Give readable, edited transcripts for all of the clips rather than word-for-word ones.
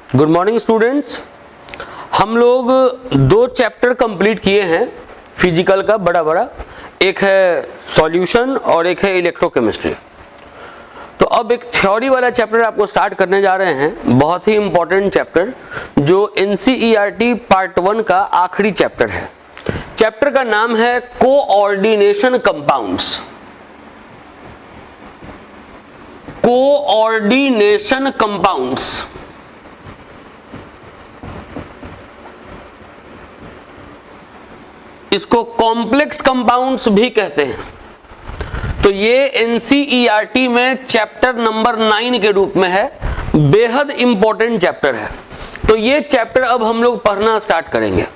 Good morning students. हम लोग 2 chapter complete किए हैं फिजिकल का बड़ा, एक है सॉल्यूशन और एक है इलेक्ट्रोकेमिस्ट्री। तो अब एक थ्योरी वाला चैप्टर आपको स्टार्ट करने जा रहे हैं, बहुत ही इंपॉर्टेंट चैप्टर जो NCERT पार्ट 1 का आखिरी चैप्टर है। चैप्टर का नाम है कोऑर्डिनेशन कंपाउंड्स। Coordination compounds. इसको कॉम्प्लेक्स कंपाउंड्स भी कहते हैं। तो ये NCERT में चैप्टर नंबर 9 के रूप में है, बेहद इंपॉर्टेंट चैप्टर है। तो ये चैप्टर अब हम लोग पढ़ना स्टार्ट करेंगे।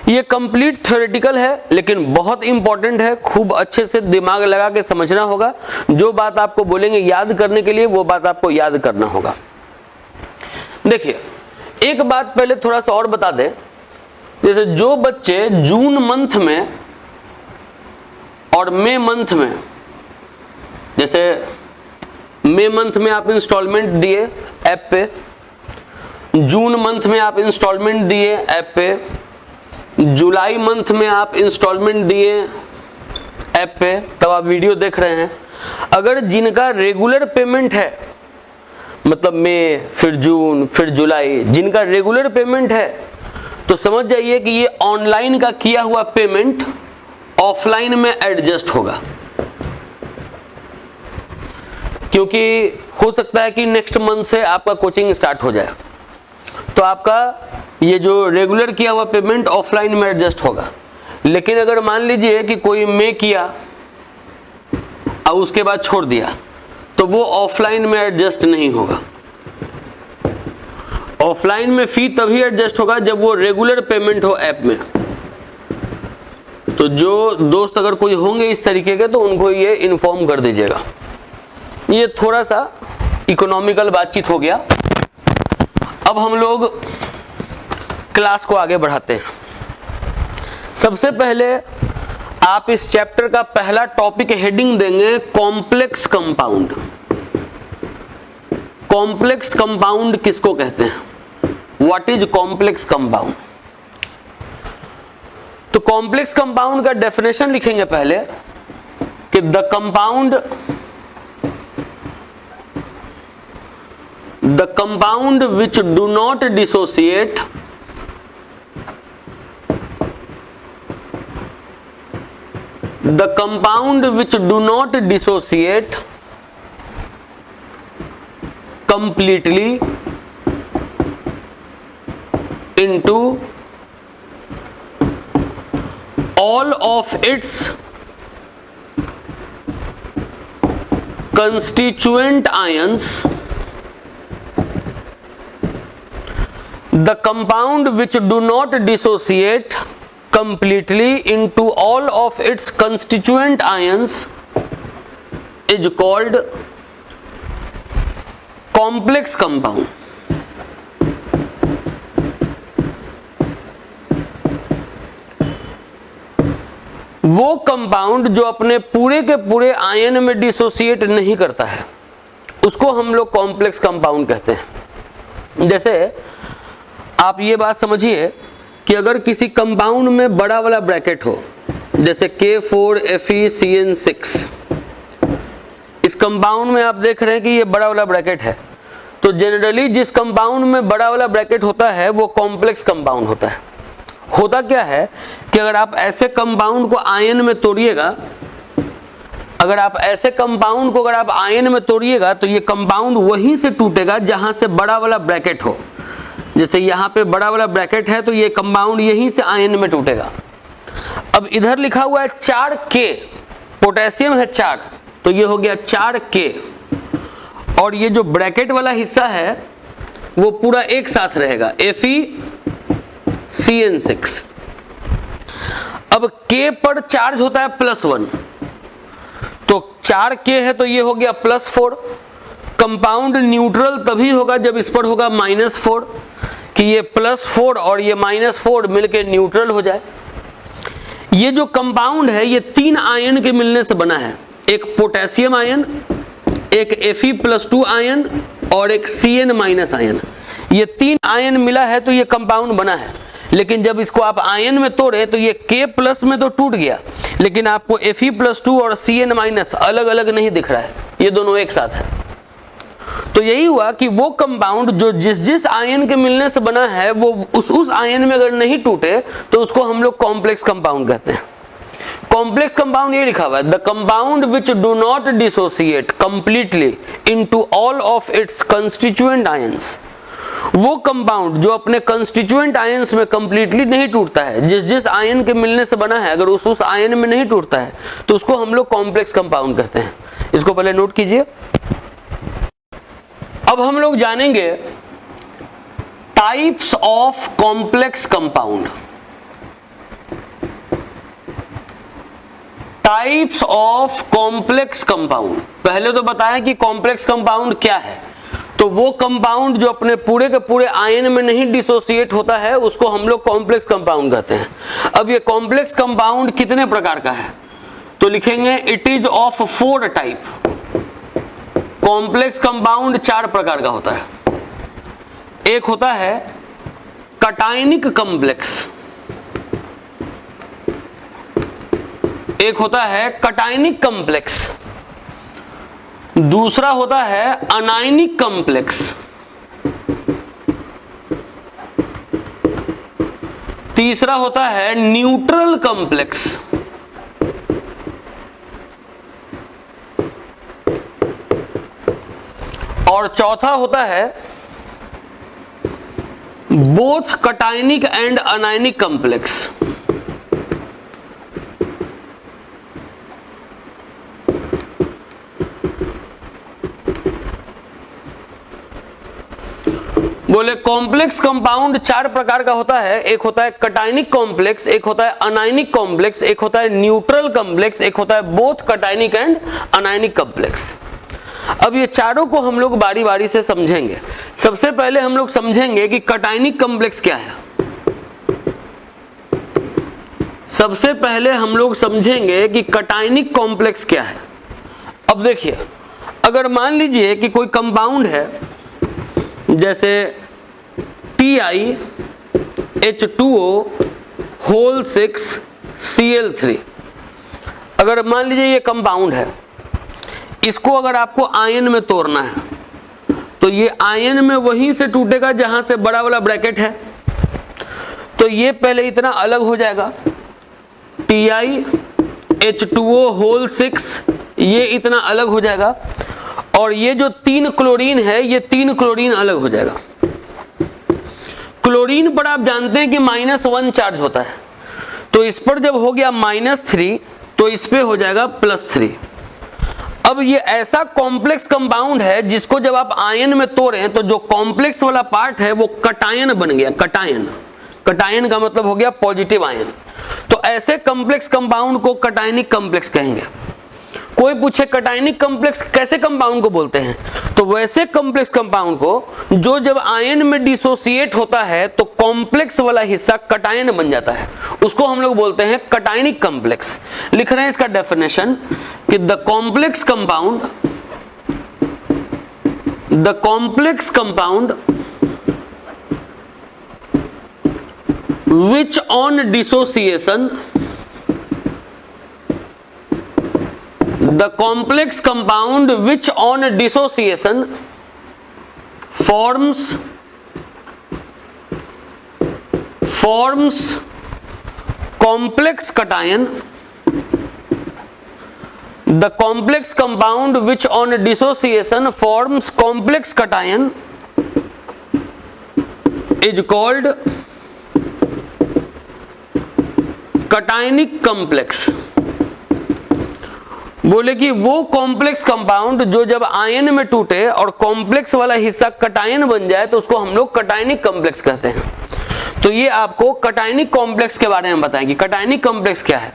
ये कंप्लीट थ्योरेटिकल है लेकिन बहुत इंपॉर्टेंट है, खूब अच्छे से दिमाग लगा के समझना होगा। जो बात आपको बोलेंगे याद करने के लिए वो बात आपको याद करना होगा। देखिए, एक बात पहले थोड़ा सा और बता दें, जैसे जो बच्चे जून मंथ में और मई मंथ में, जैसे मई मंथ में आप इंस्टॉलमेंट दिए ऐप पे, जून मंथ में आप इंस्टॉलमेंट दिए ऐप पे, जुलाई मंथ में आप इंस्टॉलमेंट दिए ऐप पे, तब आप वीडियो देख रहे हैं। अगर जिनका रेगुलर पेमेंट है, मतलब मई फिर जून फिर जुलाई, जिनका रेगुलर पेमेंट है, तो समझ जाइए कि ये ऑनलाइन का किया हुआ पेमेंट ऑफलाइन में एडजस्ट होगा, क्योंकि हो सकता है कि नेक्स्ट मंथ से आपका कोचिंग स्टार्ट हो जाए, तो आपका ये जो रेगुलर किया हुआ पेमेंट ऑफलाइन में एडजस्ट होगा। लेकिन अगर मान लीजिए कि कोई मई किया और उसके बाद छोड़ दिया, तो वो ऑफलाइन में एडजस्ट नहीं होगा। ऑफलाइन में फी तभी एडजस्ट होगा जब वो रेगुलर पेमेंट हो ऐप में। तो जो दोस्त अगर कोई होंगे इस तरीके के, तो उनको ये इन्फॉर्म कर दीजिएगा। ये थोड़ा सा इकोनॉमिकल बातचीत हो गया। अब हम लोग क्लास को आगे बढ़ाते हैं। सबसे पहले आप इस चैप्टर का पहला टॉपिक हेडिंग देंगे कॉम्प्लेक्स कंपाउंड। कॉम्प्लेक्स कंपाउंड किसको कहते हैं? What is complex compound? तो कॉम्प्लेक्स कंपाउंड का डेफिनेशन लिखेंगे पहले कि the compound which do not dissociate completely into all of its constituent ions. The compound which do not dissociate completely into all of its constituent ions is called complex compound. वो compound जो अपने पूरे के पूरे ion में dissociate नहीं करता है, उसको हम लोग कॉम्प्लेक्स कंपाउंड कहते हैं। जैसे आप ये बात समझिए कि अगर किसी कंपाउंड में बड़ा वाला ब्रैकेट हो, जैसे K4FeCN6, इस कंपाउंड में आप देख रहे हैं कि ये बड़ा वाला ब्रैकेट है, तो जनरली जिस कंपाउंड में बड़ा वाला ब्रैकेट होता है वो कॉम्प्लेक्स कंपाउंड होता है। होता क्या है कि अगर आप ऐसे कंपाउंड को आयन में तोड़िएगा, अगर आप आयन में तोड़िएगा तो ये कंपाउंड वहीं से टूटेगा जहां से बड़ा वाला ब्रैकेट हो। जैसे यहाँ पे बड़ा वाला ब्रैकेट है तो ये कंपाउंड यहीं से आयन में टूटेगा। अब इधर लिखा हुआ है 4K, पोटेशियम है 4, तो ये हो गया 4K, और ये जो ब्रैकेट वाला हिस्सा है वो पूरा एक साथ रहेगा, FeCN6। अब K पर चार्ज होता है +1, तो 4K है तो ये हो गया +4। कंपाउंड न्यूट्रल तभी होगा जब इस पर होगा -4, कि ये +4 और ये -4 मिलके न्यूट्रल हो जाए। ये जो कंपाउंड है ये 3 आयन के मिलने से बना है, एक पोटेशियम आयन, एक Fe+2 आयन और एक Cn- आयन। ये 3 आयन मिला है तो ये कंपाउंड बना है, लेकिन जब इसको आप आयन में तोड़े तो ये K+ में तो टूट गया, लेकिन आपको Fe+2 और Cn- अलग अलग नहीं दिख रहा है, ये दोनों एक साथ है। तो यही हुआ कि वो कंपाउंड जो जिस जिस आयन के मिलने से बना है वो उस आयन में अगर नहीं टूटे तो उसको हम लोग कॉम्प्लेक्स कंपाउंड कहते हैं। कॉम्प्लेक्स कंपाउंड ये लिखा हुआ है, the compound which do not dissociate completely into all of its constituent ions. वो कंपाउंड जो अपने कंस्टिट्यूएंट आयंस में कंप्लीटली नहीं टूटता है, जिस जिस आयन के मिलने से बना है अगर उस आयन में नहीं टूटता है तो उसको हम लोग कॉम्प्लेक्स कंपाउंड कहते हैं। इसको पहले नोट कीजिए। अब हम लोग जानेंगे types of complex compound. Types of complex compound. पहले तो बताया कि कॉम्प्लेक्स कंपाउंड क्या है, तो वो कंपाउंड जो अपने पूरे के पूरे आयन में नहीं डिसोसिएट होता है उसको हम लोग कॉम्प्लेक्स कंपाउंड कहते हैं। अब ये कॉम्प्लेक्स कंपाउंड कितने प्रकार का है, तो लिखेंगे it is of 4 type. Complex compound 4 प्रकार का होता है। एक होता है कटायनिक कॉम्प्लेक्स, एक होता है कटायनिक कॉम्प्लेक्स, दूसरा होता है अनायनिक कॉम्प्लेक्स, तीसरा होता है न्यूट्रल कॉम्प्लेक्स, और चौथा होता है both cationic and anionic complex. बोले कॉम्प्लेक्स कंपाउंड 4 प्रकार का होता है। एक होता है कटायनिक कॉम्प्लेक्स, एक होता है अनायनिक कॉम्प्लेक्स, एक होता है न्यूट्रल कॉम्प्लेक्स, एक होता है both cationic and anionic complex. अब ये चारों को हम लोग बारी बारी से समझेंगे। सबसे पहले हम लोग समझेंगे कि कटायनिक कॉम्प्लेक्स क्या है। सबसे पहले हम लोग समझेंगे कि कटायनिक कॉम्प्लेक्स क्या है। अब देखिए, अगर मान लीजिए कि कोई कंपाउंड है जैसे TiH2O6Cl3, अगर मान लीजिए ये कंपाउंड है, इसको अगर आपको आयन में तोड़ना है तो ये आयन में वहीं से टूटेगा जहां से बड़ा वाला ब्रैकेट है, तो ये पहले इतना अलग हो जाएगा TiH2O6, ये इतना अलग हो जाएगा, और ये जो 3 क्लोरीन है ये 3 क्लोरीन अलग हो जाएगा। क्लोरीन पर आप जानते हैं कि -1 चार्ज होता है, तो इस पर जब हो गया -3 तो इस पे हो जाएगा +3। अब ये ऐसा कॉम्प्लेक्स कंपाउंड है जिसको जब आप आयन में तोड़ें तो जो कॉम्प्लेक्स वाला पार्ट है वो कटायन बन गया। कटायन, कटायन का मतलब हो गया पॉजिटिव आयन। तो ऐसे कॉम्प्लेक्स कंपाउंड को कटायनिक कॉम्प्लेक्स कहेंगे। कोई पूछे कटायनिक कॉम्प्लेक्स कैसे कंपाउंड को बोलते हैं, तो वैसे कॉम्प्लेक्स कंपाउंड को जो जब आयन में डिसोसिएट होता है तो कॉम्प्लेक्स वाला हिस्सा कटायन बन जाता है, उसको हम लोग बोलते हैं कटायनिक कॉम्प्लेक्स। लिख रहे हैं इसका डेफिनेशन कि the complex compound which on dissociation, the complex compound which on dissociation forms complex cation, the complex compound which on dissociation forms complex cation is called cationic complex. बोले कि वो complex compound जो जब ion में टूटे और complex वाला हिस्सा कटायन बन जाए तो उसको हम लोग कटायनिक कॉम्प्लेक्स कहते हैं। तो ये आपको कटायनिक कॉम्प्लेक्स के बारे में बताएंगे। कटायनिक कॉम्प्लेक्स क्या है?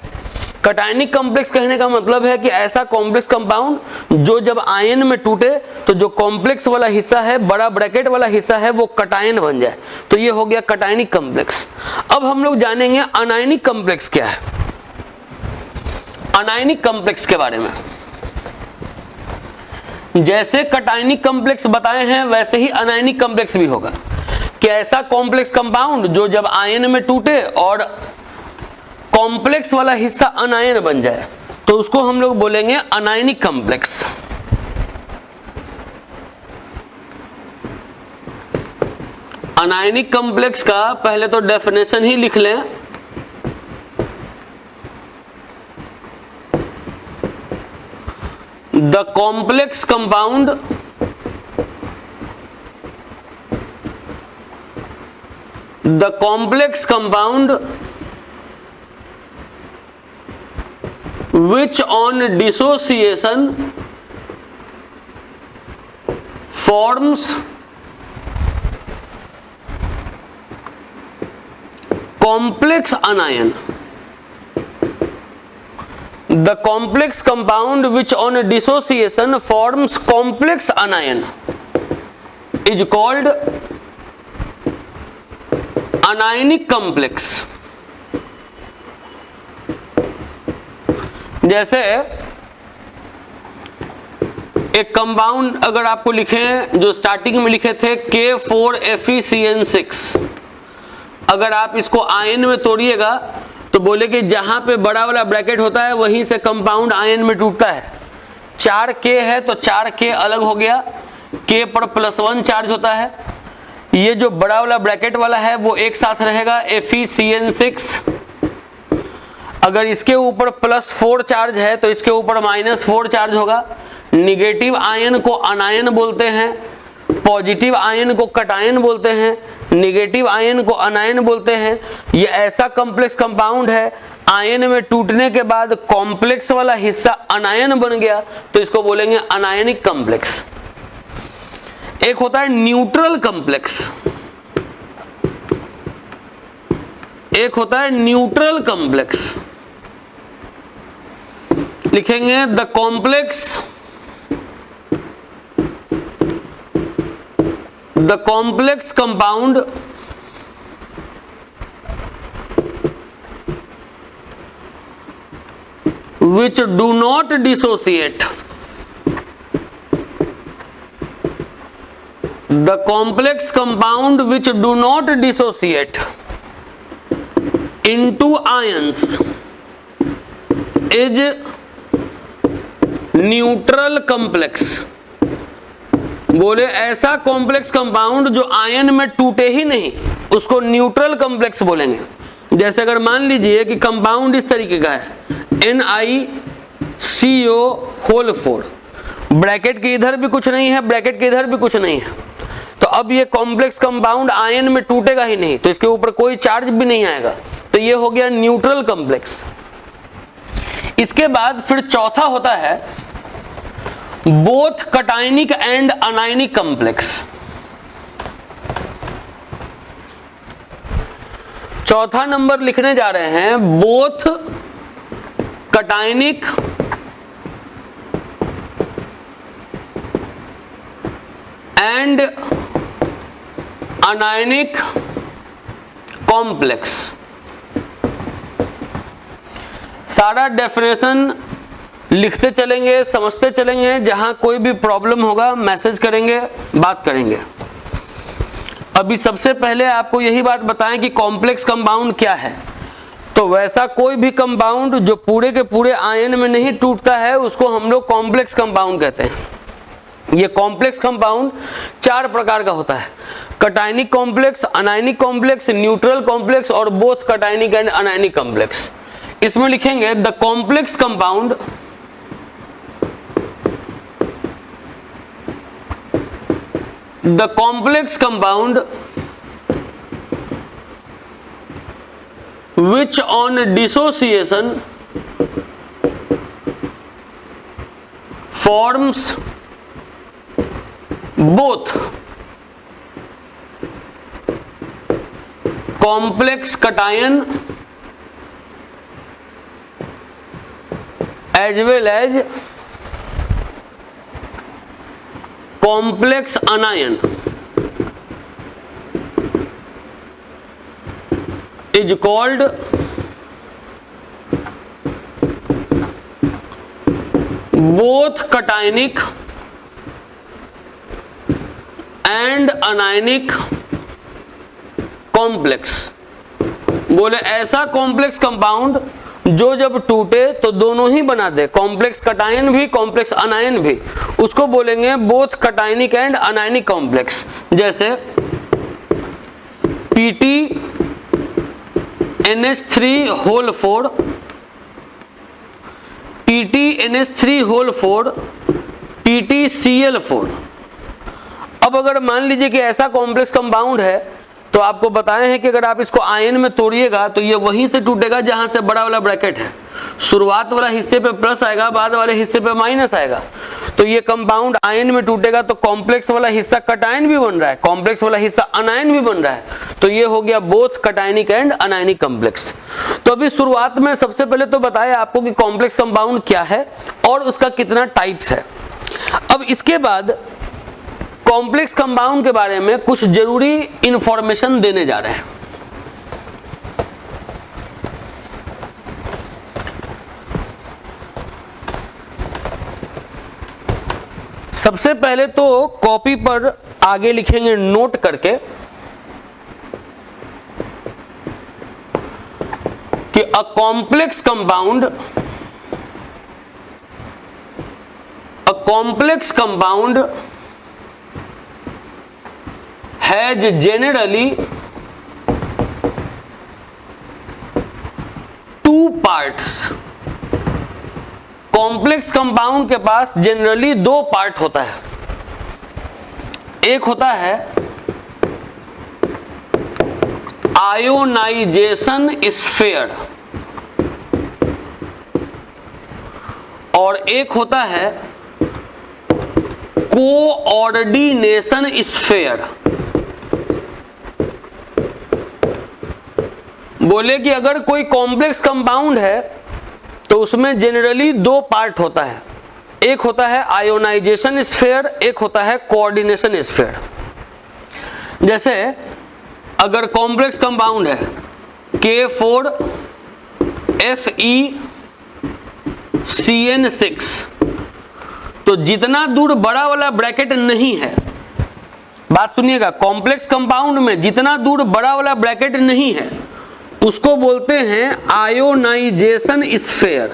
कटायनिक कॉम्प्लेक्स कहने का मतलब है कि ऐसा कॉम्प्लेक्स कंपाउंड जो जब आयन में टूटे तो जो कॉम्प्लेक्स वाला हिस्सा है, बड़ा ब्रैकेट वाला हिस्सा है, वो कटायन बन जाए, तो ये हो गया कटायनिक कॉम्प्लेक्स। अब हम लोग जानेंगे अनायनिक कॉम्प्लेक्स क्या है। अनायनिक कॉम्प्लेक्स के बारे में जैसे कटायनिक कॉम्प्लेक्स बताए हैं वैसे ही अनायनिक कॉम्प्लेक्स भी होगा। कि ऐसा कॉम्प्लेक्स कंपाउंड जो जब आयन में टूटे और कॉम्प्लेक्स वाला हिस्सा अनायन बन जाए तो उसको हम लोग बोलेंगे अनायनिक कॉम्प्लेक्स। अनायनिक कॉम्प्लेक्स का पहले तो डेफिनेशन ही लिख लें। The complex compound which on dissociation forms complex anion. The complex compound which on dissociation forms complex anion is called anionic complex। जैसे एक कंपाउंड अगर आपको लिखें जो स्टार्टिंग में लिखे थे K4FeCN6, अगर आप इसको आयन में तोड़िएगा तो बोले कि जहां पे बड़ा वाला ब्रैकेट होता है वहीं से कंपाउंड आयन में टूटता है। 4K है तो 4K अलग हो गया, K पर +1 चार्ज होता है। ये जो बड़ा वाला ब्रैकेट वाला है वो एक साथ रहेगा FeCN6। अगर इसके ऊपर +4 चार्ज है तो इसके ऊपर -4 चार्ज होगा। निगेटिव आयन को अनायन बोलते हैं, पॉजिटिव आयन को कटायन बोलते हैं, निगेटिव आयन को अनायन बोलते हैं। ये ऐसा कॉम्प्लेक्स कंपाउंड है, आयन में टूटने के बाद कॉम्प्लेक्स वाला हिस्सा अनायन बन गया तो इसको बोलेंगे अनायनिक कॉम्प्लेक्स। एक होता है न्यूट्रल कॉम्प्लेक्स, एक होता है न्यूट्रल कॉम्प्लेक्स। लिखेंगे the complex compound which do not dissociate, the complex compound which do not dissociate into ions is neutral complex. बोले ऐसा कॉम्प्लेक्स कंपाउंड जो आयन में टूटे ही नहीं उसको न्यूट्रल कॉम्प्लेक्स बोलेंगे। जैसे अगर मान लीजिए कि कंपाउंड इस तरीके का है NiCO4, ब्रैकेट के इधर भी कुछ नहीं है, ब्रैकेट के इधर भी कुछ नहीं है, तो अब ये कॉम्प्लेक्स कंपाउंड आयन में टूटेगा ही नहीं, तो इसके ऊपर कोई चार्ज भी नहीं आएगा, तो ये हो गया न्यूट्रल कॉम्प्लेक्स। इसके बाद फिर चौथा होता है both cationic and anionic complex. चौथा नंबर लिखने जा रहे हैं both cationic and anionic complex. सारा डेफिनेशन लिखते चलेंगे, समझते चलेंगे, जहां कोई भी प्रॉब्लम होगा मैसेज करेंगे, बात करेंगे। अभी सबसे पहले आपको यही बात बताएं कि कॉम्प्लेक्स कंपाउंड क्या है। तो वैसा कोई भी कंपाउंड जो पूरे के पूरे आयन में नहीं टूटता है उसको हम लोग कॉम्प्लेक्स कंपाउंड कहते हैं। ये कॉम्प्लेक्स कंपाउंड 4 प्रकार का होता है, cationic complex, anionic complex, neutral complex और both cationic and anionic complex. इसमें लिखेंगे the complex compound which on dissociation forms both complex cation as well as complex anion is called both cationic and anionic complex, बोले ऐसा complex compound जो जब टूटे तो दोनों ही बना दे, कॉम्प्लेक्स कटायन भी कॉम्प्लेक्स अनायन भी, उसको बोलेंगे both cationic and anionic complex. जैसे PTNH3 whole 4, PTNH3 whole 4, PTCl4। अब अगर मान लीजिए कि ऐसा कॉम्प्लेक्स कंपाउंड है तो आपको बताए हैं कि अगर आप इसको आयन में तोड़िएगा तो ये वहीं से टूटेगा जहां से बड़ा वाला ब्रैकेट है। शुरुआत वाला हिस्से पे प्लस आएगा, बाद वाले हिस्से पे माइनस आएगा। तो ये कंपाउंड आयन में टूटेगा तो कॉम्प्लेक्स वाला हिस्सा कटायन भी बन रहा है, कॉम्प्लेक्स वाला हिस्सा अनायन भी बन रहा है। तो ये हो गया both cationic and anionic complex. तो अभी शुरुआत में सबसे पहले तो बताया आपको कि कॉम्प्लेक्स कंपाउंड क्या है और उसका कितना टाइप्स है। अब इसके बाद कॉम्प्लेक्स कंपाउंड के बारे में कुछ जरूरी इंफॉर्मेशन देने जा रहे हैं। सबसे पहले तो कॉपी पर आगे लिखेंगे नोट करके कि a complex compound has generally two parts। Complex compound के पास जनरली दो पार्ट होता है। एक होता है आयोनाइजेशन स्फीयर और एक होता है कोऑर्डिनेशन स्फीयर। बोले कि अगर कोई कॉम्प्लेक्स कंपाउंड है तो उसमें जनरली दो पार्ट होता है, एक होता है आयोनाइजेशन स्फीयर, एक होता है कोऑर्डिनेशन स्फीयर। जैसे अगर कॉम्प्लेक्स कंपाउंड है K4FeCN6 तो जितना दूर बड़ा वाला ब्रैकेट नहीं है, बात सुनिएगा, कॉम्प्लेक्स कंपाउंड में जितना दूर बड़ा वाला ब्रैकेट नहीं है उसको बोलते हैं आयोनाइजेशन स्फीयर।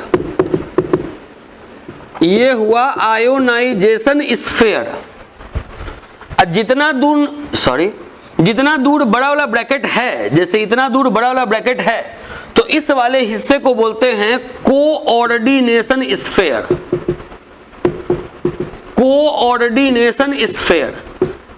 ये हुआ आयोनाइजेशन स्फीयर। जितना दूर बड़ा वाला ब्रैकेट है, जैसे इतना दूर बड़ा वाला ब्रैकेट है तो इस वाले हिस्से को बोलते हैं कोऑर्डिनेशन स्फीयर। कोऑर्डिनेशन स्फीयर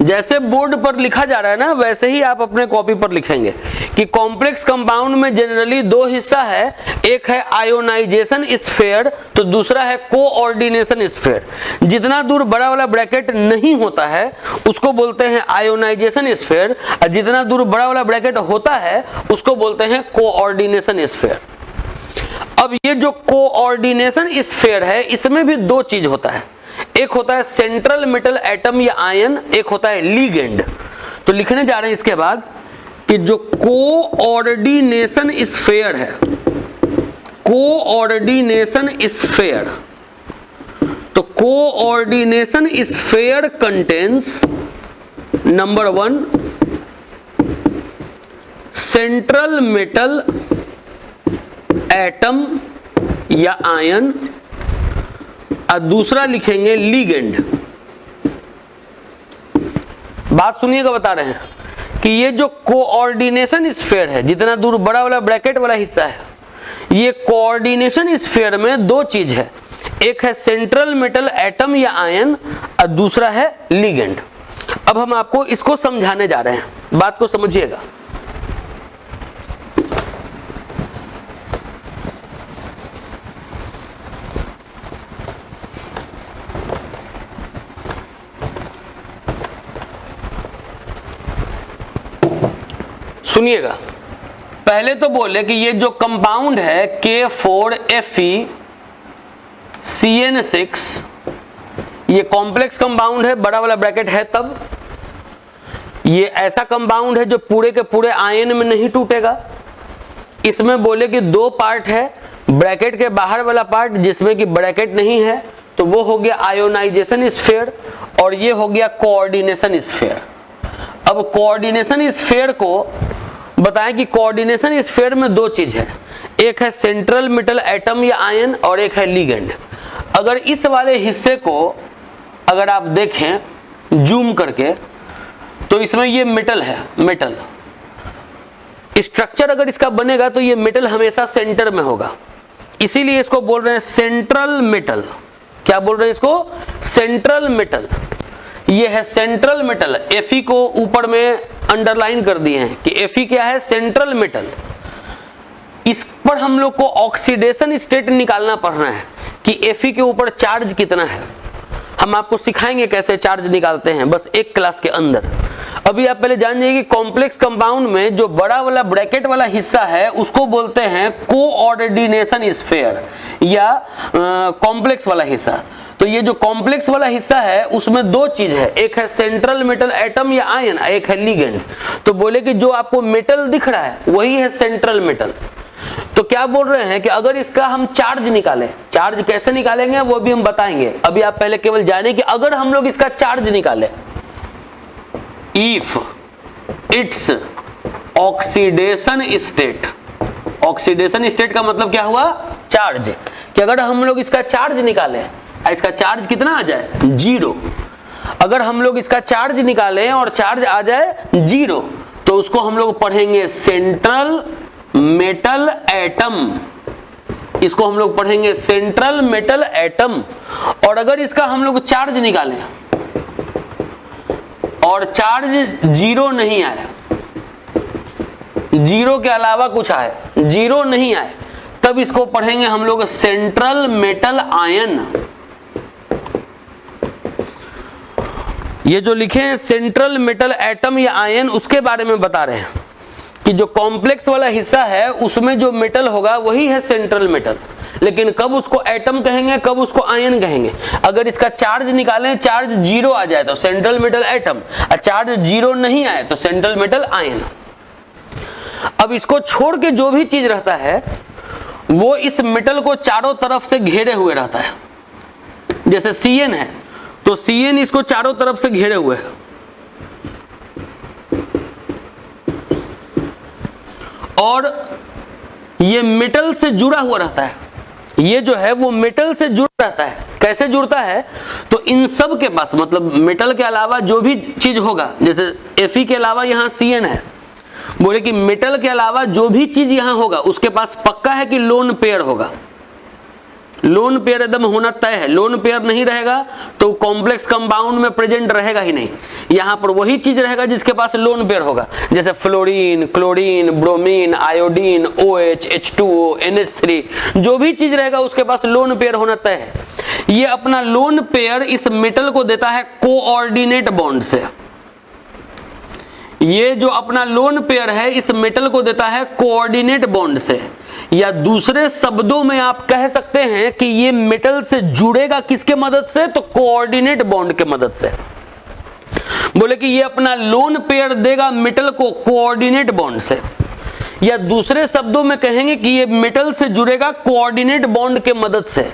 जैसे बोर्ड पर लिखा जा रहा है ना, वैसे ही आप अपने कॉपी पर लिखेंगे कि कॉम्प्लेक्स कंपाउंड में जनरली दो हिस्सा है, एक है आयोनाइजेशन स्फीयर तो दूसरा है कोऑर्डिनेशन स्फीयर। जितना दूर बड़ा वाला ब्रैकेट नहीं होता है उसको बोलते हैं आयोनाइजेशन स्फीयर, और जितना दूर बड़ा वाला ब्रैकेट होता है उसको बोलते हैं कोऑर्डिनेशन स्फीयर। अब ये जो कोऑर्डिनेशन स्फीयर है इसमें भी दो चीज होता है, एक होता है सेंट्रल मेटल एटम या आयन, एक होता है लिगेंड। तो लिखने जा रहे हैं इसके बाद कि जो कोऑर्डिनेशन स्फीयर है, कोऑर्डिनेशन स्फीयर, तो coordination sphere contains number 1 central metal atom या आयन और दूसरा लिखेंगे लिगेंड। बात सुनिएगा, बता रहे हैं कि ये जो कोऑर्डिनेशन स्फीयर है, जितना दूर बड़ा वाला ब्रैकेट वाला हिस्सा है, ये कोऑर्डिनेशन स्फीयर में दो चीज है, एक है सेंट्रल मेटल एटम या आयन और दूसरा है लिगेंड। अब हम आपको इसको समझाने जा रहे हैं, बात को समझिएगा। सुनिएगा, पहले तो बोले कि ये जो कंपाउंड है K4FeCN6 ये कॉम्प्लेक्स कंपाउंड है, बड़ा वाला ब्रैकेट है तब। ये ऐसा कंपाउंड है जो पूरे के पूरे आयन में नहीं टूटेगा। इसमें बोले कि दो पार्ट है, ब्रैकेट के बाहर वाला पार्ट जिसमें कि ब्रैकेट नहीं है तो वो हो गया आयोनाइजेशन स्फीयर और ये हो गया कोऑर्डिनेशन स्फीयर। अब कोऑर्डिनेशन स्फीयर को बताएं कि कोऑर्डिनेशन स्फीयर में दो चीज है, एक है सेंट्रल मेटल एटम या आयन और एक है लिगेंड। अगर इस वाले हिस्से को अगर आप देखें जूम करके तो इसमें ये मेटल है, मेटल स्ट्रक्चर अगर इसका बनेगा तो ये मेटल हमेशा सेंटर में होगा, इसीलिए इसको बोल रहे हैं सेंट्रल मेटल। क्या बोल रहे हैं इसको? Central metal. ये है सेंट्रल मेटल। Fe को ऊपर में अंडरलाइन कर दिए हैं कि Fe क्या है? Central metal. इस पर हम लोग को ऑक्सीडेशन स्टेट निकालना पड़ना है कि Fe के ऊपर चार्ज कितना है। हम आपको सिखाएंगे कैसे चार्ज निकालते हैं बस एक क्लास के अंदर। अभी आप पहले जान जाइए कि कॉम्प्लेक्स कंपाउंड में जो बड़ा वाला ब्रैकेट वाला हिस्सा है उसको बोलते हैं कोऑर्डिनेशन स्फीयर या कॉम्प्लेक्स वाला हिस्सा। तो ये जो कॉम्प्लेक्स वाला हिस्सा है उसमें दो चीज है, एक है सेंट्रल मेटल एटम या आयन, एक है लिगेंड। तो बोले कि जो आपको मेटल दिख रहा है वही है सेंट्रल मेटल। तो क्या बोल रहे हैं कि अगर इसका हम चार्ज निकालें, चार्ज कैसे निकालेंगे वो भी हम बताएंगे। अभी आप पहले केवल जाने कि अगर हम लोग इसका चार्ज निकालें, if its oxidation state, oxidation state का मतलब क्या हुआ? चार्ज। कि अगर हम लोग इसका चार्ज निकालें, इसका चार्ज कितना आ जाए? 0। अगर हम लोग इसका चार्ज निकालें और चार्ज आ जाए 0 तो उसको हम लोग पढ़ेंगे सेंट्रल मेटल एटम। इसको हम लोग पढ़ेंगे सेंट्रल मेटल एटम। और अगर इसका हम लोग चार्ज निकालें और चार्ज 0 नहीं आए, 0 के अलावा कुछ आए, 0 नहीं आए, तब इसको पढ़ेंगे हम लोग सेंट्रल मेटल आयन। ये जो लिखे हैं सेंट्रल मेटल एटम या आयन, उसके बारे में बता रहे हैं कि जो कॉम्प्लेक्स वाला हिस्सा है उसमें जो मेटल होगा वही है सेंट्रल मेटल। लेकिन कब उसको एटम कहेंगे, कब उसको आयन कहेंगे? अगर इसका चार्ज निकालें, चार्ज 0 आ जाए तो सेंट्रल मेटल एटम, और चार्ज 0 नहीं आए तो सेंट्रल मेटल आयन। अब इसको छोड़ के जो भी चीज रहता है वो इस मेटल को चारों तरफ से घेरे हुए रहता है। जैसे Cn है तो Cn इसको चारों तरफ से घेरे हुए है, और ये मेटल से जुड़ा हुआ रहता है। ये जो है वो मेटल से जुड़ रहता है। कैसे जुड़ता है? तो इन सब के पास, मतलब मेटल के अलावा जो भी चीज होगा, जैसे Fe के अलावा यहाँ Cn है, बोले कि मेटल के अलावा जो भी चीज यहां होगा उसके पास पक्का है कि लोन पेयर होगा। लोन पेयर एकदम होना तय है। लोन पेयर नहीं रहेगा तो कॉम्प्लेक्स कंपाउंड में प्रेजेंट रहेगा ही नहीं। यहां पर वही चीज रहेगा जिसके पास लोन पेयर होगा, जैसे fluorine, chlorine, bromine, iodine, OH, H2O, NH3, जो भी चीज रहेगा उसके पास लोन पेयर होना तय है। ये अपना लोन पेयर इस मेटल को देता है कोऑर्डिनेट बॉन्ड से। ये जो अपना लोन पेयर है इस मेटल को देता है कोऑर्डिनेट बॉन्ड से, या दूसरे शब्दों में आप कह सकते हैं कि ये मेटल से जुड़ेगा किसके मदद से? तो कोऑर्डिनेट बॉन्ड के मदद से। बोले कि ये अपना लोन पेयर देगा मेटल को कोऑर्डिनेट बॉन्ड से, या दूसरे शब्दों में कहेंगे कि ये मेटल से जुड़ेगा कोऑर्डिनेट बॉन्ड के मदद से।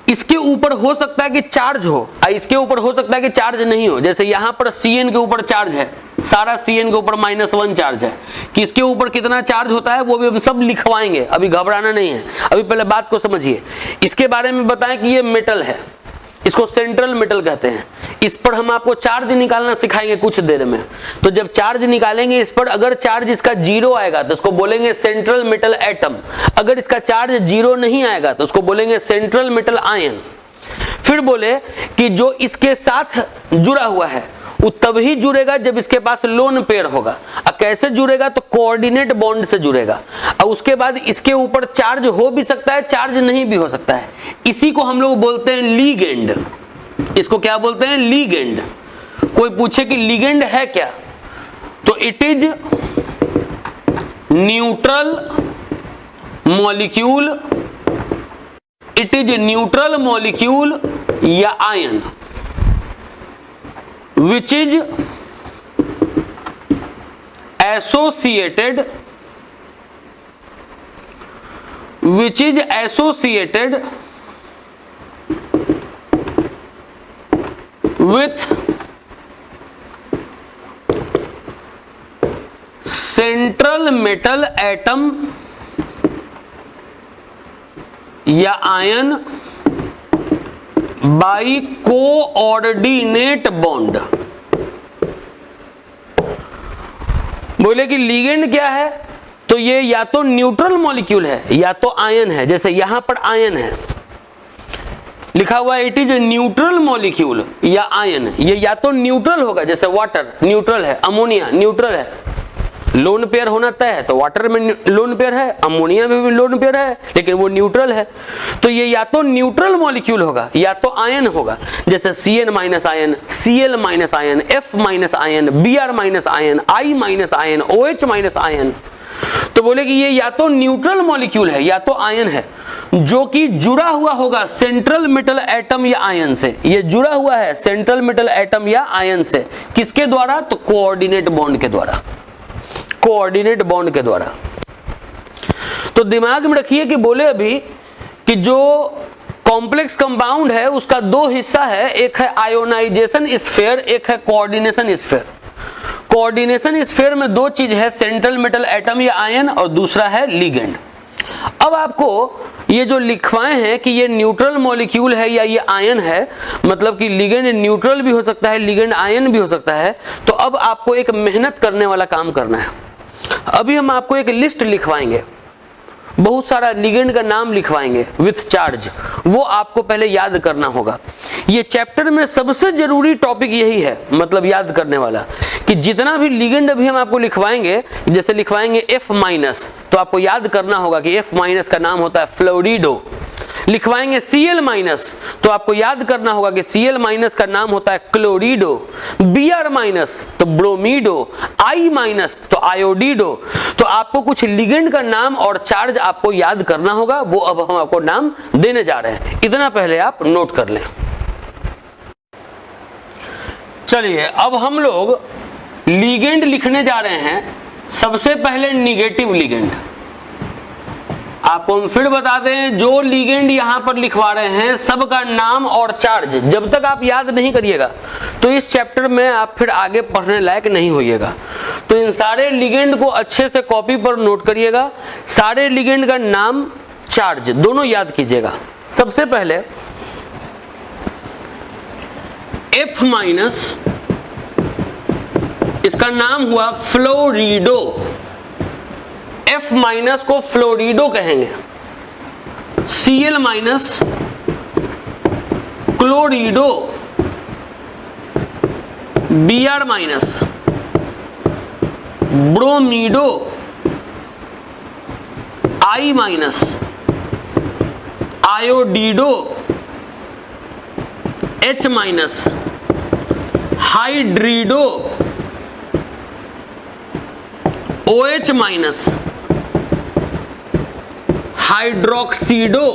इसके ऊपर हो सकता है कि चार्ज हो, इसके ऊपर हो सकता है कि चार्ज नहीं हो। जैसे यहां पर Cn के ऊपर चार्ज है, सारा Cn के ऊपर -1 चार्ज है। कि इसके ऊपर कितना चार्ज होता है वो भी हम सब लिखवाएंगे, अभी घबराना नहीं है। अभी पहले बात को समझिए। इसके बारे में बताएं कि ये मेटल है, इसको सेंट्रल मेटल कहते हैं। इस पर हम आपको चार्ज निकालना सिखाएंगे कुछ देर में। तो जब चार्ज निकालेंगे इस पर, अगर चार्ज इसका 0 आएगा तो उसको बोलेंगे सेंट्रल मेटल एटम। अगर इसका चार्ज 0 नहीं आएगा तो उसको बोलेंगे सेंट्रल मेटल आयन। फिर बोले कि जो इसके साथ जुड़ा हुआ है वो तभी जुड़ेगा जब इसके पास लोन पेयर होगा। अब कैसे जुड़ेगा? तो कोऑर्डिनेट बॉन्ड से जुड़ेगा। और उसके बाद इसके ऊपर चार्ज हो भी सकता है, चार्ज नहीं भी हो सकता है। इसी को हम लोग बोलते हैं लीगेंड। इसको क्या बोलते हैं? लीगेंड। कोई पूछे कि लीगेंड है क्या, तो it is neutral molecule, it is neutral molecule या ion which is associated with central metal atom या आयन बाई कोऑर्डिनेट बॉन्ड। बोले कि लिगेंड क्या है, तो ये या तो न्यूट्रल मॉलिक्यूल है या तो आयन है। जैसे यहां पर आयन है लिखा हुआ है, इट इज न्यूट्रल मॉलिक्यूल या आयन, ये या तो न्यूट्रल होगा, जैसे वाटर न्यूट्रल है, अमोनिया न्यूट्रल है, लोन पेयर होना तय है तो वाटर में लोन पेयर है, अमोनिया में भी लोन पेयर है, लेकिन वो न्यूट्रल है। तो ये या तो न्यूट्रल मॉलिक्यूल होगा या तो आयन होगा, जैसे Cn minus ion, Cl minus ion, F minus ion, Br minus ion, I minus ion, OH minus ion. तो बोले कि ये या तो न्यूट्रल मॉलिक्यूल है या तो आयन है, जो कि जुड़ा हुआ होगा सेंट्रल मेटल एटम या आयन से। ये जुड़ा हुआ है सेंट्रल मेटल एटम या आयन से, किसके द्वारा, तो कोऑर्डिनेट बॉन्ड के द्वारा, कोऑर्डिनेट बॉन्ड के द्वारा। तो दिमाग में रखिए कि बोले अभी कि जो कॉम्प्लेक्स कंपाउंड है उसका दो हिस्सा है, एक है आयोनाइजेशन स्फीयर, एक है कोऑर्डिनेशन स्फीयर। कोऑर्डिनेशन स्फीयर में दो चीज है, सेंट्रल मेटल एटम या आयन, और दूसरा है लिगेंड। अब आपको ये जो लिखवाए हैं कि ये न्यूट्रल मॉलिक्यूल है या ये आयन है, मतलब कि लिगेंड न्यूट्रल भी हो सकता है, लिगेंड आयन भी हो सकता है। तो अब आपको एक मेहनत करने वाला काम करना है। अभी हम आपको एक लिस्ट लिखवाएंगे, बहुत सारा लिगेंड का नाम लिखवाएंगे विथ चार्ज, वो आपको पहले याद करना होगा। ये चैप्टर में सबसे जरूरी टॉपिक यही है, मतलब याद करने वाला, कि जितना भी लिगेंड अभी हम आपको लिखवाएंगे, जैसे लिखवाएंगे F माइनस, तो आपको याद करना होगा कि F माइनस का नाम होता है फ्लोरिडो। लिखवाएंगे Cl माइनस, तो आपको याद करना होगा कि Cl माइनस का नाम होता है क्लोरिडो। Br माइनस तो ब्रोमीडो, I माइनस तो आयोडीडो। तो आपको कुछ लिगेंड का नाम और चार्ज आपको याद करना होगा, वो अब हम आपको नाम देने जा रहे हैं, इतना पहले आप नोट कर लें। चलिए अब हम लोग लिगेंड लिखने जा रहे हैं। सबसे पहले निगेटिव लिगेंड, आपको हम फिर बता दें, जो लिगेंड यहां पर लिखवा रहे हैं सबका नाम और चार्ज जब तक आप याद नहीं करिएगा तो इस चैप्टर में आप फिर आगे पढ़ने लायक नहीं होइएगा। तो इन सारे लिगेंड को अच्छे से कॉपी पर नोट करिएगा, सारे लिगेंड का नाम चार्ज दोनों याद कीजिएगा। सबसे पहले F माइनस, इसका नाम हुआ फ्लोरिडो। F माइनस को फ्लोरिडो कहेंगे। Cl minus chlorido, Br minus bromido, I minus iodido, H minus hydrido, OH minus hydroxido,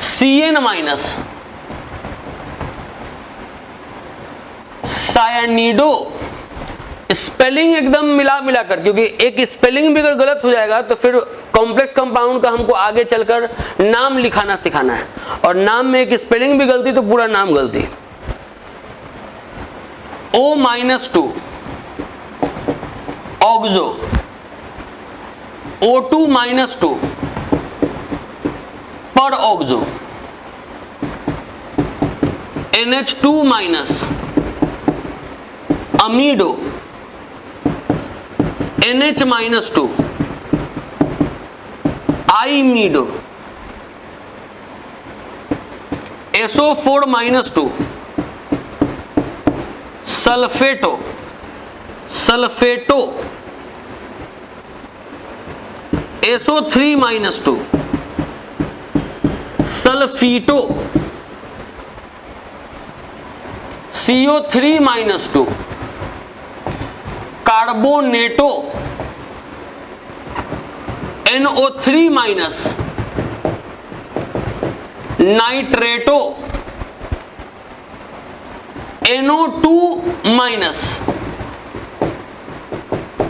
Cn minus cyanido. Spelling एकदम मिला कर, क्योंकि एक स्पेलिंग भी अगर गलत हो जाएगा तो फिर कॉम्प्लेक्स कंपाउंड का हमको आगे चलकर नाम लिखाना सिखाना है, और नाम में एक स्पेलिंग भी गलती तो पूरा नाम गलती। O-2 ऑक्सो, O2-2 पर oxo, NH2- अमीडो, NH-2 आईमीडो, SO4-2 सल्फेटो, सल्फेटो, SO3-2 सल्फीटो, CO3-2 कार्बोनेटो, NO3- नाइट्रेटो, NO2-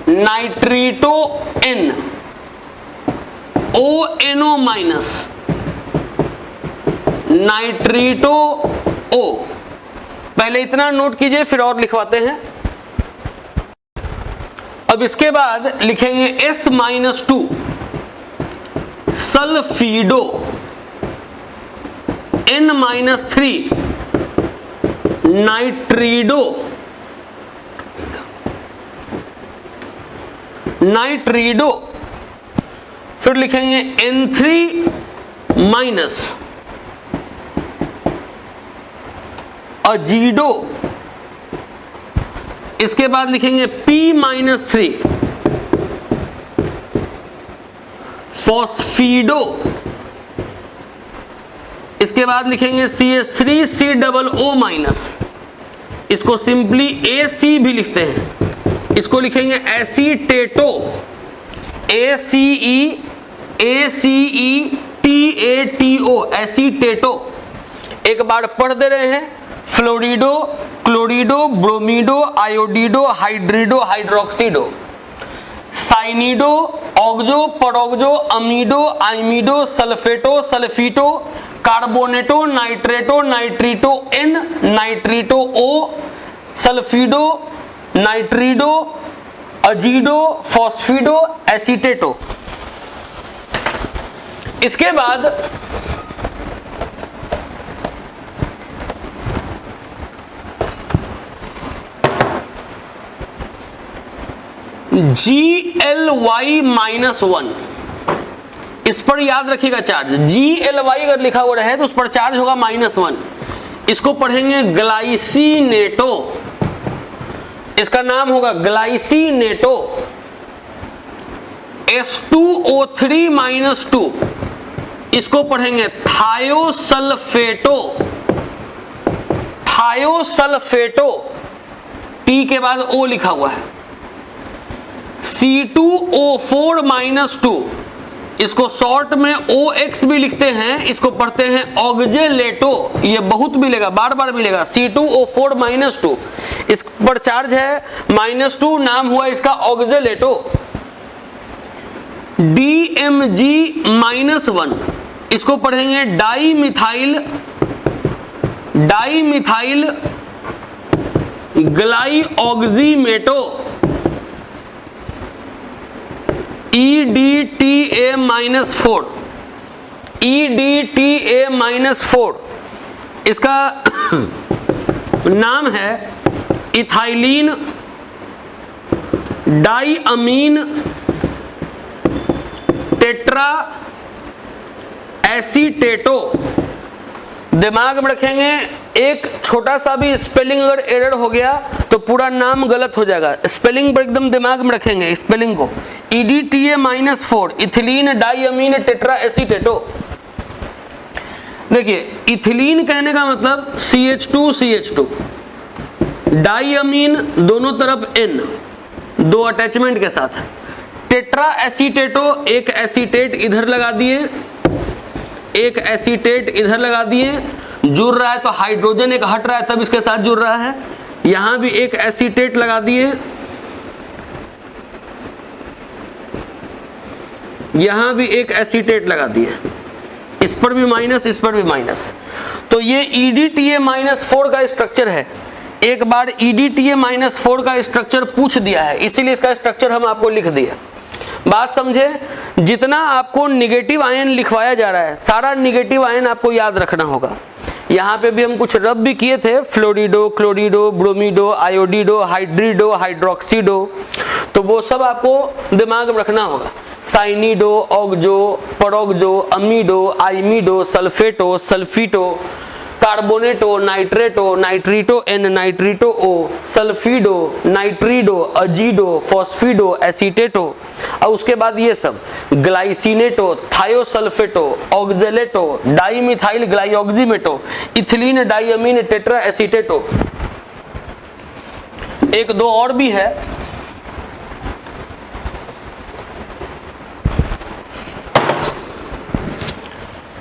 नाइट्रीटो N, ONO- नाइट्रीटो O। पहले इतना नोट कीजिए, फिर और लिखवाते हैं। अब इसके बाद लिखेंगे S-2 सल्फीडो N-3 नाइट्रीडो फिर लिखेंगे N3- अजीडो, इसके बाद लिखेंगे P-3 फॉस्फीडो, इसके बाद लिखेंगे CH3COO-, इसको सिंपली AC भी लिखते हैं, इसको लिखेंगे एसीटेटो, ACETATO एसीटेटो। एक बार पढ़ दे रहे हैं, फ्लोरिडो, क्लोरिडो, ब्रोमीडो, आयोडीडो, हाइड्रिडो, हाइड्रोक्सीडो, साइनिडो, oxo, peroxo, amido, imido, sulphato, sulphito, carbonato, nitrato, nitrito N, nitrito O, sulphido, nitrido, azido, phosphido, एसीटेटो। इसके बाद GLY-1, इस पर याद रखिएगा चार्ज। GLY अगर लिखा हुआ रहे तो उस पर चार्ज होगा -1। इसको पढ़ेंगे ग्लाइसिनेटो, इसका नाम होगा ग्लाइसिनेटो। S2O3-2, इसको पढ़ेंगे थायोसल्फेटो, थायोसल्फेटो, T के बाद O लिखा हुआ है। C2O4-2, इसको शॉर्ट में OX भी लिखते हैं, इसको पढ़ते हैं ऑक्जेलेटो, ये बहुत मिलेगा, बार बार मिलेगा। C2O4-2, इस पर चार्ज है -2, नाम हुआ इसका ऑक्जेलेटो। DMG-1, इसको पढ़ेंगे डाईमिथाइल ग्लाइऑक्सीमेटो। EDTA-4, EDTA-4, इसका नाम है इथाइलिन डाईअमीन टेट्रा एसीटेटो। दिमाग में रखेंगे, एक छोटा सा भी स्पेलिंग अगर एरर हो गया तो पूरा नाम गलत हो जाएगा। स्पेलिंग पर एकदम दिमाग में रखेंगे स्पेलिंग को। EDTA-4 ethylene diamine tetra एसीटेटो। देखिए, इथिलीन कहने का मतलब CH2CH2, डाईअमीन दोनों तरफ N, 2 अटैचमेंट के साथ। टेट्रा एसीटेटो, एक एसीटेट इधर लगा दिए, एक एसीटेट इधर लगा दिए, जुड़ रहा है तो हाइड्रोजन एक हट रहा है तब इसके साथ जुड़ रहा है। यहां भी एक एसीटेट लगा दिए, यहां भी एक एसीटेट लगा दिए, इस पर भी माइनस, इस पर भी माइनस। तो ये EDTA-4 का स्ट्रक्चर है। एक बार EDTA-4 का स्ट्रक्चर पूछ दिया है, इसीलिए इसका स्ट्रक्चर हम आपको लिख दिया। बात समझे? जितना आपको निगेटिव आयन लिखवाया जा रहा है, सारा निगेटिव आयन आपको याद रखना होगा। यहाँ पे भी हम कुछ रब भी किए थे, फ्लोरिडो, क्लोरिडो, ब्रोमीडो, आयोडीडो, हाइड्रिडो, हाइड्रोक्सीडो, तो वो सब आपको दिमाग में रखना होगा। Cyanido, oxo, peroxo, amido, imido, sulphato, sulphito, carbonato, nitrato, nitrito N, nitrito O, sulphido, nitrido, azido, phosphido, acetato, और उसके बाद ये सब glycinato, thiosulphato, oxalato, dimethyl glyoximato, ethylene diamine tetra acetato. एक दो और भी है,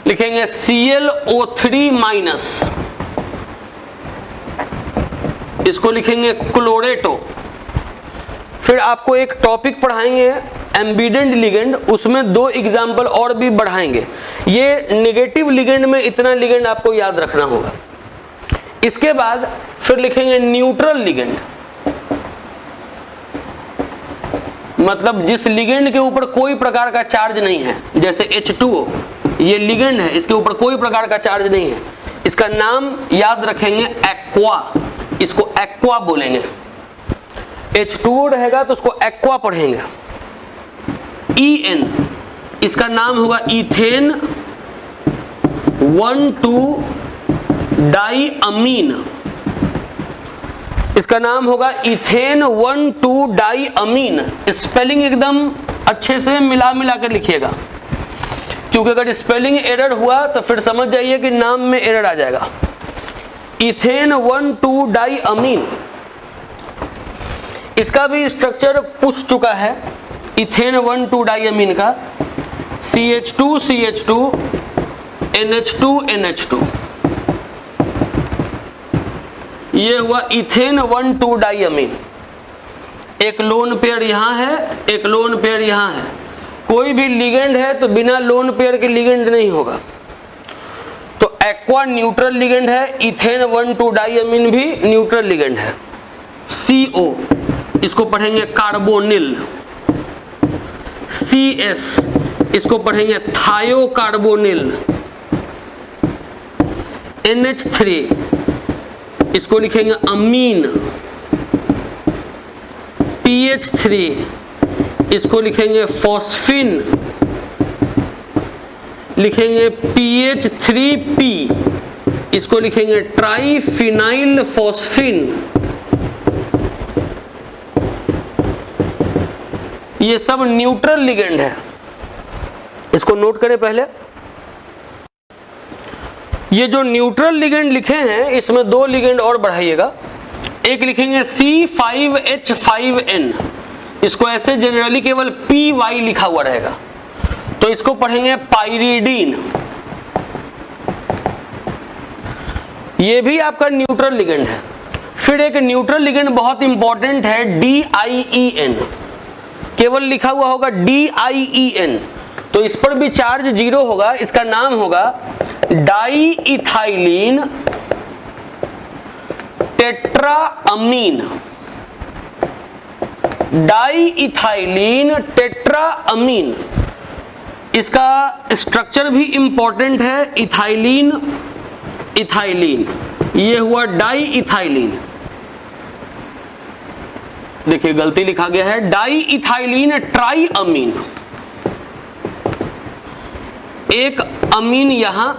लिखेंगे ClO3-, इसको लिखेंगे क्लोरेटो। फिर आपको एक टॉपिक पढ़ाएंगे एम्बिडेंट लिगेंड, उसमें 2 एग्जाम्पल और भी बढ़ाएंगे। ये नेगेटिव लिगेंड में इतना लिगेंड आपको याद रखना होगा। इसके बाद फिर लिखेंगे न्यूट्रल लिगेंड। मतलब जिस लिगेंड के ऊपर कोई प्रकार का चार्ज नहीं है, जैसे H2O, ये लिगेंड है, इसके ऊपर कोई प्रकार का चार्ज नहीं है, इसका नाम याद रखेंगे एक्वा, इसको एक्वा बोलेंगे। H2O रहेगा तो उसको एक्वा पढ़ेंगे। EN, इसका नाम होगा इथेन 1,2-डाईअमीन, इसका नाम होगा इथेन 1,2-डाईअमीन। स्पेलिंग एकदम अच्छे से मिला कर लिखिएगा, क्योंकि अगर स्पेलिंग एरर हुआ तो फिर समझ जाइए कि नाम में एरर आ जाएगा। इथेन 1,2-डाईअमीन, इसका भी स्ट्रक्चर पूछ चुका है इथेन 1,2-डाईअमीन का, CH2CH2 NH2NH2, ये हुआ इथेन 1,2-डाईअमीन। एक लोन पेयर यहां है, एक लोन पेयर यहां है। कोई भी लिगेंड है तो बिना लोन पेयर के लिगेंड नहीं होगा। तो एक्वा न्यूट्रल लिगेंड है, इथेन 1,2-डाईअमीन भी न्यूट्रल लिगेंड है। CO, इसको पढ़ेंगे कार्बोनिल। CS, इसको पढ़ेंगे थायोकार्बोनिल। NH3, इसको लिखेंगे अमीन। PH3, इसको लिखेंगे फॉस्फिन, लिखेंगे PH3P, इसको लिखेंगे ट्राइफिनाइल फॉस्फिन। ये सब न्यूट्रल लिगेंड है, इसको नोट करें पहले। ये जो न्यूट्रल लिगेंड लिखे हैं इसमें दो लिगेंड और बढ़ाइएगा। एक लिखेंगे C5H5N, इसको ऐसे जनरली केवल PY लिखा हुआ रहेगा, तो इसको पढ़ेंगे पाइरिडीन। ये भी आपका न्यूट्रल लिगेंड है। फिर एक न्यूट्रल लिगेंड बहुत इंपॉर्टेंट है, DIEN, केवल लिखा हुआ होगा DIEN, तो इस पर भी चार्ज 0 होगा। इसका नाम होगा डाईइथाइलिन टेट्राअमीन। डाईइथाइलिन टेट्राअमीन, इसका स्ट्रक्चर भी इंपॉर्टेंट है, इथाइलिन इथाइलिन, ये हुआ डाईइथाइलिन। देखिए गलती लिखा गया है, डाईइथाइलिन ट्राइअमीन। एक अमीन यहां,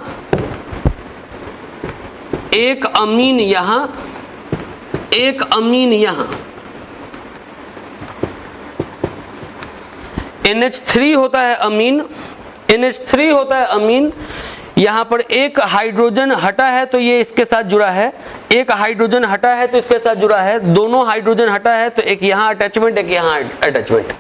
एक अमीन यहां, एक अमीन यहां। NH3 होता है अमीन, NH3 होता है अमीन। यहां पर एक हाइड्रोजन हटा है तो ये इसके साथ जुड़ा है, एक हाइड्रोजन हटा है तो इसके साथ जुड़ा है, दोनों हाइड्रोजन हटा है तो एक यहां अटैचमेंट, एक यहां अटैचमेंट।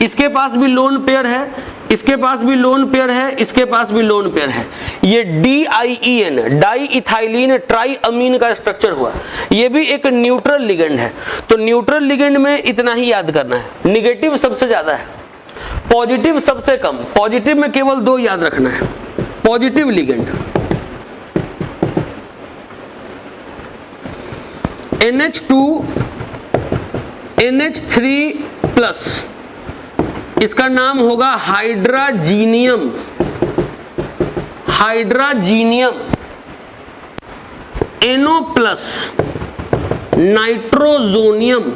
इसके पास भी लोन पेयर है, इसके पास भी लोन पेयर है, इसके पास भी लोन पेयर है। ये DIEN डाईइथाइलिन ट्राइअमीन का स्ट्रक्चर हुआ। ये भी एक न्यूट्रल लिगेंड है। तो न्यूट्रल लिगेंड में इतना ही याद करना है, निगेटिव सबसे ज्यादा है, पॉजिटिव सबसे कम। पॉजिटिव में केवल 2 याद रखना है, पॉजिटिव लिगेंड। NH2 NH3+, इसका नाम होगा हाइड्राजीनियम, हाइड्राजीनियम। NO+ नाइट्रोजोनियम।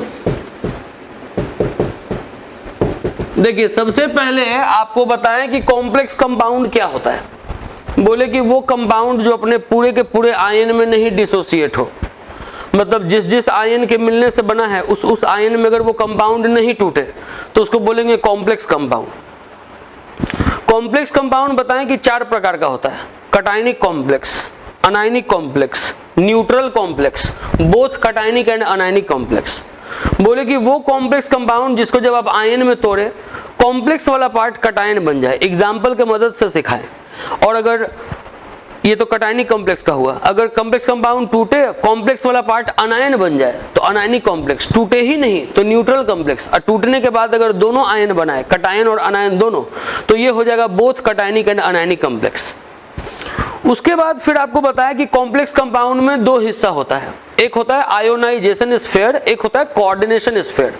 देखिए सबसे पहले आपको बताएं कि कॉम्प्लेक्स कंपाउंड क्या होता है। बोले कि वो कंपाउंड जो अपने पूरे के पूरे आयन में नहीं डिसोसिएट हो, मतलब जिस आयन के मिलने से बना है उस आयन में अगर वो कंपाउंड नहीं टूटे तो उसको बोलेंगे कॉम्प्लेक्स कंपाउंड। कॉम्प्लेक्स कंपाउंड बताएं कि 4 प्रकार का होता है, cationic complex, anionic complex, neutral complex, both cationic and anionic complex. बोले कि वो कॉम्प्लेक्स कंपाउंड जिसको जब आप आयन में तोड़े कॉम्प्लेक्स वाला पार्ट कटायन बन जाए, एग्जाम्पल के मदद से सिखाएं। और अगर ये तो कटायनिक कॉम्प्लेक्स का हुआ, अगर कॉम्प्लेक्स कंपाउंड टूटे कॉम्प्लेक्स वाला पार्ट अनायन बन जाए तो अनायनिक कॉम्प्लेक्स, टूटे ही नहीं तो न्यूट्रल कॉम्प्लेक्स, और टूटने के बाद अगर दोनों आयन बनाए, कटायन और अनायन दोनों, तो ये हो जाएगा both cationic and anionic complex. उसके बाद फिर आपको बताया कि कॉम्प्लेक्स कंपाउंड में 2 हिस्सा होता है, एक होता है आयोनाइजेशन स्फीयर, एक होता है कोऑर्डिनेशन स्फीयर।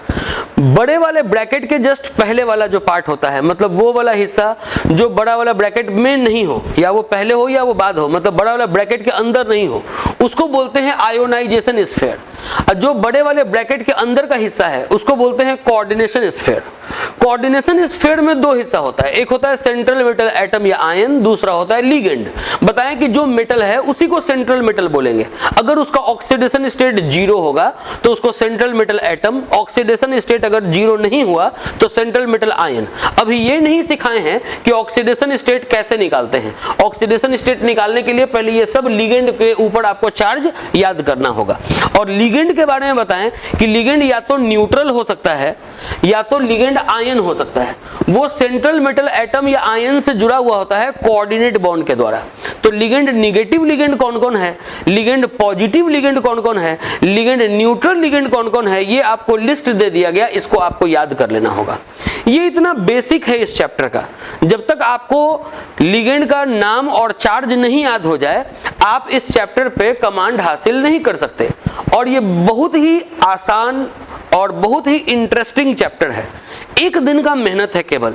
बड़े वाले ब्रैकेट के जस्ट पहले वाला जो पार्ट होता है, मतलब वो वाला हिस्सा जो बड़ा वाला ब्रैकेट में नहीं हो, या वो पहले हो या वो बाद हो, मतलब बड़ा वाला ब्रैकेट के अंदर नहीं हो, उसको बोलते हैं आयोनाइजेशन स्फीयर। जो बड़े वाले ब्रैकेट के अंदर का हिस्सा है उसको बोलते हैं कोऑर्डिनेशन स्फीयर। कोऑर्डिनेशन स्फीयर में दो हिस्सा होता है, एक होता है सेंट्रल मेटल एटम या आयन, दूसरा होता है लिगेंड। बताएं कि जो मेटल है उसी को सेंट्रल मेटल बोलेंगे। अगर उसका ऑक्सीडेशन स्टेट जीरो होगा तो उसको central metal atom, oxidation state अगर जीरो नहीं हुआ तो सेंट्रल मेटल आयन। अभी ये नहीं सिखाए हैं कि ऑक्सीडेशन स्टेट कैसे निकालते हैं। ऑक्सीडेशन स्टेट निकालने के लिए पहले ये सब लिगेंड के ऊपर आपको चार्ज याद करना होगा। और लिगेंड के बारे में बताएं कि लिगेंड या तो न्यूट्रल हो सकता है या तो लिगेंड आयन हो सकता है। वो सेंट्रल मेटल एटम या आयन से जुड़ा हुआ होता है कोऑर्डिनेट बॉन्ड के द्वारा। तो लिगेंड नेगेटिव लिगेंड कौन कौन है, लिगेंड पॉजिटिव लिगेंड कौन कौन है, लिगेंड न्यूट्रल लिगेंड कौन कौन है, ये आपको लिस्ट दे दिया गया, इसको आपको याद कर लेना होगा। ये इतना बेसिक है इस चैप्टर का। जब तक आपको लिगेंड का नाम और चार्ज नहीं याद हो जाए आप इस चैप्टर पे कमांड हासिल नहीं कर सकते। और ये बहुत ही आसान और बहुत ही इंटरेस्टिंग चैप्टर है। एक दिन का मेहनत है केवल,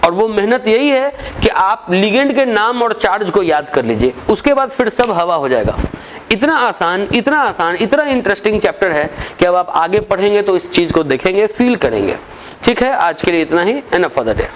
और वो मेहनत यही है कि आप लिगेंड के नाम और चार्ज को याद कर लीजिए, उसके बाद फिर सब हवा हो जाएगा। इतना आसान, इतना आसान, इतना इंटरेस्टिंग चैप्टर है कि अब आप आगे पढ़ेंगे तो इस चीज को देखेंगे, फील करेंगे। ठीक है, आज के लिए इतना ही। Enough for the day.